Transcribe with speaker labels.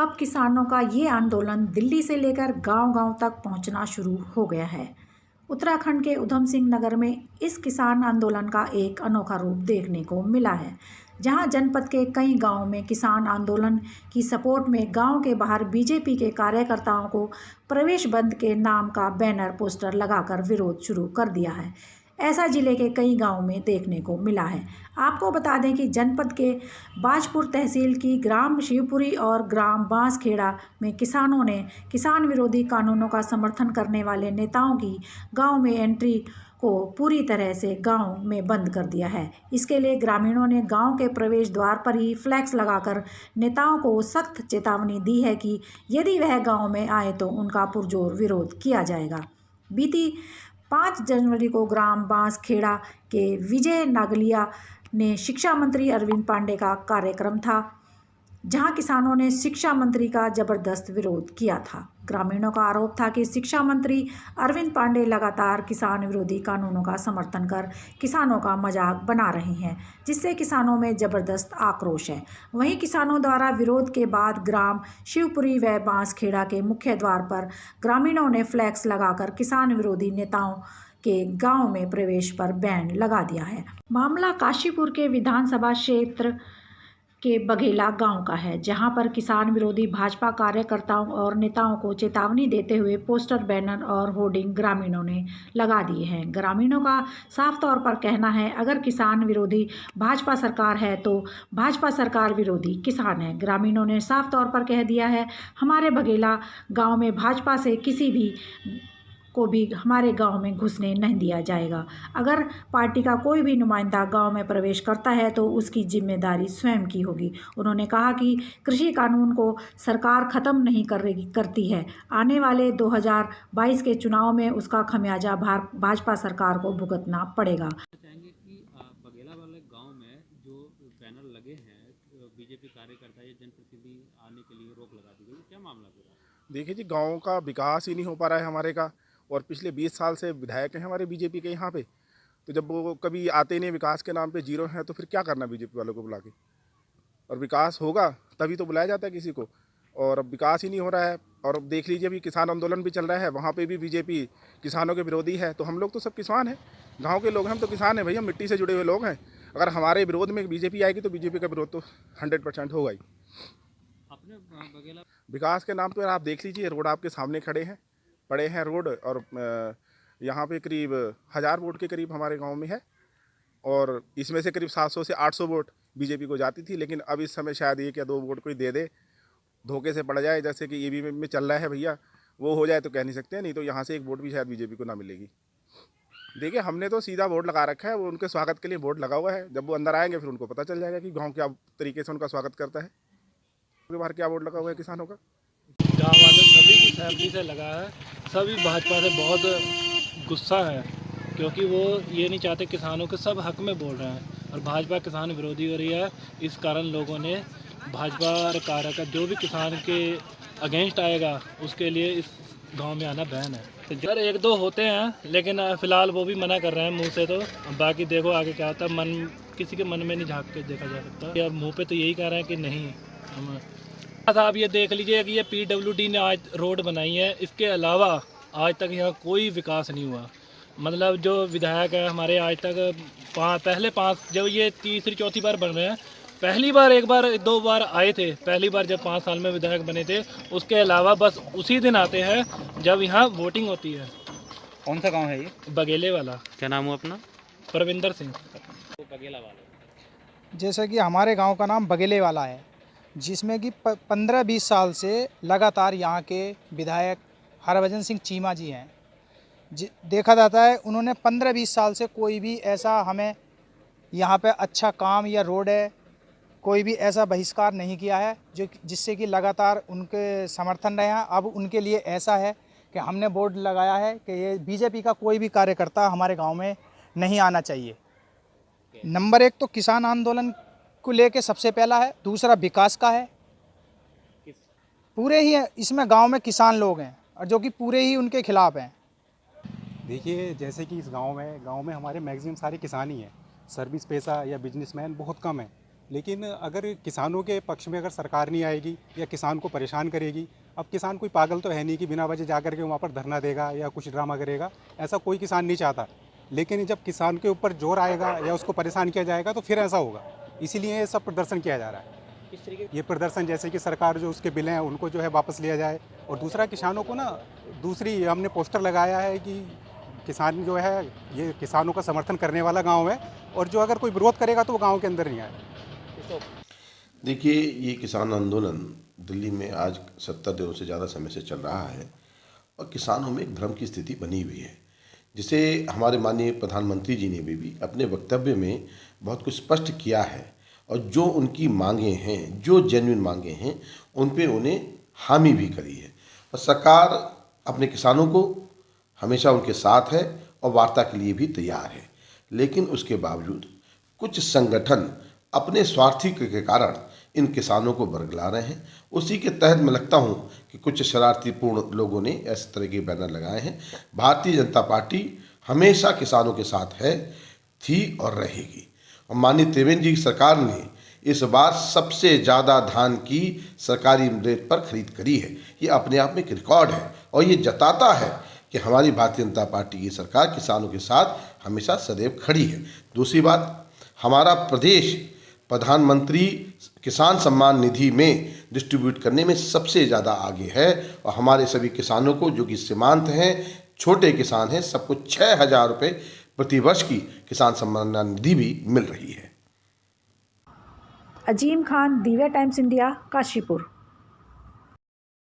Speaker 1: अब किसानों का ये आंदोलन दिल्ली से लेकर गांव-गांव तक पहुंचना शुरू हो गया है। उत्तराखंड के उधम सिंह नगर में इस किसान आंदोलन का एक अनोखा रूप देखने को मिला है, जहां जनपद के कई गांवों में किसान आंदोलन की सपोर्ट में गांव के बाहर बीजेपी के कार्यकर्ताओं को प्रवेश बंद के नाम का बैनर पोस्टर लगाकर विरोध शुरू कर दिया है। ऐसा जिले के कई गांवों में देखने को मिला है। आपको बता दें कि जनपद के बाजपुर तहसील की ग्राम शिवपुरी और ग्राम बांसखेड़ा में किसानों ने किसान विरोधी कानूनों का समर्थन करने वाले नेताओं की गांव में एंट्री को पूरी तरह से गांव में बंद कर दिया है। इसके लिए ग्रामीणों ने गांव के प्रवेश द्वार पर ही फ्लैक्स लगाकर नेताओं को सख्त चेतावनी दी है कि यदि वह गांव में आए तो उनका पुरजोर विरोध किया जाएगा। बीती 5 जनवरी को ग्राम बांसखेड़ा के विजय नागलिया ने शिक्षा मंत्री अरविंद पांडे का कार्यक्रम था, जहां किसानों ने शिक्षा मंत्री का जबरदस्त विरोध किया था। ग्रामीणों का आरोप था कि शिक्षा मंत्री अरविंद पांडे लगातार किसान विरोधी कानूनों का समर्थन कर किसानों का मजाक बना रहे हैं, जिससे किसानों में जबरदस्त आक्रोश है। वहीं किसानों द्वारा विरोध के बाद ग्राम शिवपुरी व बांसखेड़ा के मुख्य द्वार पर ग्रामीणों ने फ्लैक्स लगाकर किसान विरोधी नेताओं के गांव में प्रवेश पर बैन लगा दिया है। मामला काशीपुर के विधानसभा क्षेत्र के बघेला गांव का है, जहां पर किसान विरोधी भाजपा कार्यकर्ताओं और नेताओं को चेतावनी देते हुए पोस्टर, बैनर और होर्डिंग ग्रामीणों ने लगा दिए हैं। ग्रामीणों का साफ तौर पर कहना है, अगर किसान विरोधी भाजपा सरकार है तो भाजपा सरकार विरोधी किसान है। ग्रामीणों ने साफ तौर पर कह दिया है, हमारे बघेला गाँव में भाजपा से किसी भी को भी हमारे गांव में घुसने नहीं दिया जाएगा। अगर पार्टी का कोई भी नुमाइंदा गांव में प्रवेश करता है तो उसकी जिम्मेदारी स्वयं की होगी। उन्होंने कहा कि कृषि कानून को सरकार ख़त्म नहीं करती है, आने वाले 2022 के चुनाव में उसका खमियाजा भाजपा सरकार को भुगतना पड़ेगा।
Speaker 2: चाहेंगे कि बघेला वाले गांव में जो बैनर लगे हैं बीजेपी कार्यकर्ता या जनप्रतिनिधि आने के लिए रोक लगा दी गई, क्या मामला पूरा?
Speaker 3: देखिए जी, गांव का विकास ही नहीं हो पा रहा है हमारे का, और पिछले 20 साल से विधायक हैं हमारे बीजेपी के यहाँ पे। तो जब वो कभी आते नहीं, विकास के नाम पे जीरो हैं, तो फिर क्या करना बीजेपी वालों को बुला के? और विकास होगा तभी तो बुलाया जाता है किसी को, और अब विकास ही नहीं हो रहा है। और अब देख लीजिए, अभी किसान आंदोलन भी चल रहा है, वहाँ पे भी बीजेपी किसानों के विरोधी है। तो हम लोग तो सब किसान हैं, गाँव के लोग हैं, हम तो किसान हैं भैया, मिट्टी से जुड़े हुए लोग हैं। अगर हमारे विरोध में बीजेपी आएगी तो बीजेपी का विरोध तो 100% होगा ही।
Speaker 2: अपने बघेला
Speaker 3: विकास के नाम पर आप देख लीजिए, रोड आपके सामने पड़े हैं रोड, और यहाँ पे करीब 1000 वोट के करीब हमारे गांव में है, और इसमें से करीब 700 से 800 वोट बीजेपी को जाती थी। लेकिन अब इस समय शायद 1 या 2 वोट कोई दे दे, धोखे से पड़ जाए, जैसे कि ईवीएम में चल रहा है भैया, वो हो जाए तो कह नहीं सकते, नहीं तो यहाँ से 1 वोट भी शायद बीजेपी को ना मिलेगी। देखिए, हमने तो सीधा वोट लगा रखा है, वो उनके स्वागत के लिए वोट लगा हुआ है। जब वो अंदर आएंगे फिर उनको पता चल जाएगा कि गाँव क्या तरीके से उनका स्वागत करता है, बाहर क्या वोट लगा हुआ है किसानों का।
Speaker 4: गांव वाले सभी की सहमति से लगा है, सभी भाजपा से बहुत गुस्सा है, क्योंकि वो ये नहीं चाहते किसानों के सब हक में बोल रहे हैं, और भाजपा किसान विरोधी हो रही है। इस कारण लोगों ने भाजपा कार्यकर्ता जो भी किसान के अगेंस्ट आएगा उसके लिए इस गांव में आना बैन है। तो जर 1-2 होते हैं, लेकिन फ़िलहाल वो भी मना कर रहे हैं मुँह से, तो बाकी देखो आगे क्या होता है। किसी के मन में नहीं झाँक के देखा जा सकता, या मुँह पे तो यही कह रहे हैं कि नहीं हम। आप ये देख लीजिए कि ये PWD ने आज रोड बनाई है, इसके अलावा आज तक यहाँ कोई विकास नहीं हुआ। मतलब जो विधायक है हमारे, आज तक पहले 5 जब ये तीसरी चौथी बार बन रहे हैं, पहली बार 1 बार 2 बार आए थे, पहली बार जब 5 साल में विधायक बने थे। उसके अलावा बस उसी दिन आते हैं जब यहाँ वोटिंग होती है।
Speaker 2: कौन सा गाँव है ये?
Speaker 4: बघेले वाला।
Speaker 2: क्या नाम हुआ अपना?
Speaker 4: परविंदर सिंह।
Speaker 2: बघेला वाला,
Speaker 5: जैसे कि हमारे गांव का नाम बघेले वाला है, जिसमें कि 15-20 साल से लगातार यहाँ के विधायक हरभजन सिंह चीमा जी हैं। देखा जाता है उन्होंने 15-20 साल से कोई भी ऐसा हमें यहाँ पे अच्छा काम या रोड है, कोई भी ऐसा बहिष्कार नहीं किया है जिससे कि लगातार उनके समर्थन रहे हैं। अब उनके लिए ऐसा है कि हमने बोर्ड लगाया है कि ये बीजेपी का कोई भी कार्यकर्ता हमारे गाँव में नहीं आना चाहिए। नंबर 1 तो किसान आंदोलन को लेके सबसे पहला है, दूसरा विकास का है। पूरे ही इसमें गांव में किसान लोग हैं और जो कि पूरे ही उनके खिलाफ हैं।
Speaker 6: देखिए, जैसे कि इस गांव में हमारे मैक्सिमम सारे किसान ही हैं, सर्विस पेशा या बिजनेसमैन बहुत कम है। लेकिन अगर किसानों के पक्ष में अगर सरकार नहीं आएगी या किसान को परेशान करेगी, अब किसान कोई पागल तो है नहीं कि बिना वजह जा कर के वहाँ पर धरना देगा या कुछ ड्रामा करेगा, ऐसा कोई किसान नहीं चाहता। लेकिन जब किसान के ऊपर जोर आएगा या उसको परेशान किया जाएगा तो फिर ऐसा होगा, इसीलिए ये सब प्रदर्शन किया जा रहा है।
Speaker 4: किस तरीके
Speaker 6: ये प्रदर्शन जैसे कि सरकार जो उसके बिल हैं उनको जो है वापस लिया जाए, और दूसरा किसानों को ना, दूसरी हमने पोस्टर लगाया है कि किसान जो है ये किसानों का समर्थन करने वाला गांव है, और जो अगर कोई विरोध करेगा तो वो गांव के अंदर नहीं आए।
Speaker 7: देखिए, ये किसान आंदोलन दिल्ली में आज 70 दिनों से ज़्यादा समय से चल रहा है और किसानों में एक भ्रम की स्थिति बनी हुई है, जिसे हमारे माननीय प्रधानमंत्री जी ने भी अपने वक्तव्य में बहुत कुछ स्पष्ट किया है, और जो उनकी मांगें हैं, जो जेन्युइन मांगें हैं, उन पे उन्हें हामी भी करी है। और सरकार अपने किसानों को हमेशा उनके साथ है और वार्ता के लिए भी तैयार है, लेकिन उसके बावजूद कुछ संगठन अपने स्वार्थी के कारण इन किसानों को बरगला रहे हैं। उसी के तहत मैं लगता हूं कि कुछ शरारतीपूर्ण लोगों ने इस तरह के बैनर लगाए हैं। भारतीय जनता पार्टी हमेशा किसानों के साथ है, थी और रहेगी। और माननीय त्रिवेंद्र जी की सरकार ने इस बार सबसे ज़्यादा धान की सरकारी रेट पर खरीद करी है। ये अपने आप में एक रिकॉर्ड है और ये जताता है कि हमारी भारतीय जनता पार्टी की सरकार किसानों के साथ हमेशा सदैव खड़ी है। दूसरी बात, हमारा प्रदेश प्रधानमंत्री किसान सम्मान निधि में डिस्ट्रीब्यूट करने में सबसे ज़्यादा आगे है, और हमारे सभी किसानों को जो कि सीमांत हैं, छोटे किसान हैं, सबको 6,000 रुपये प्रतिवर्ष की किसान सम्मान निधि भी मिल रही है।
Speaker 1: अजीम खान, दिव्या टाइम्स इंडिया, काशीपुर।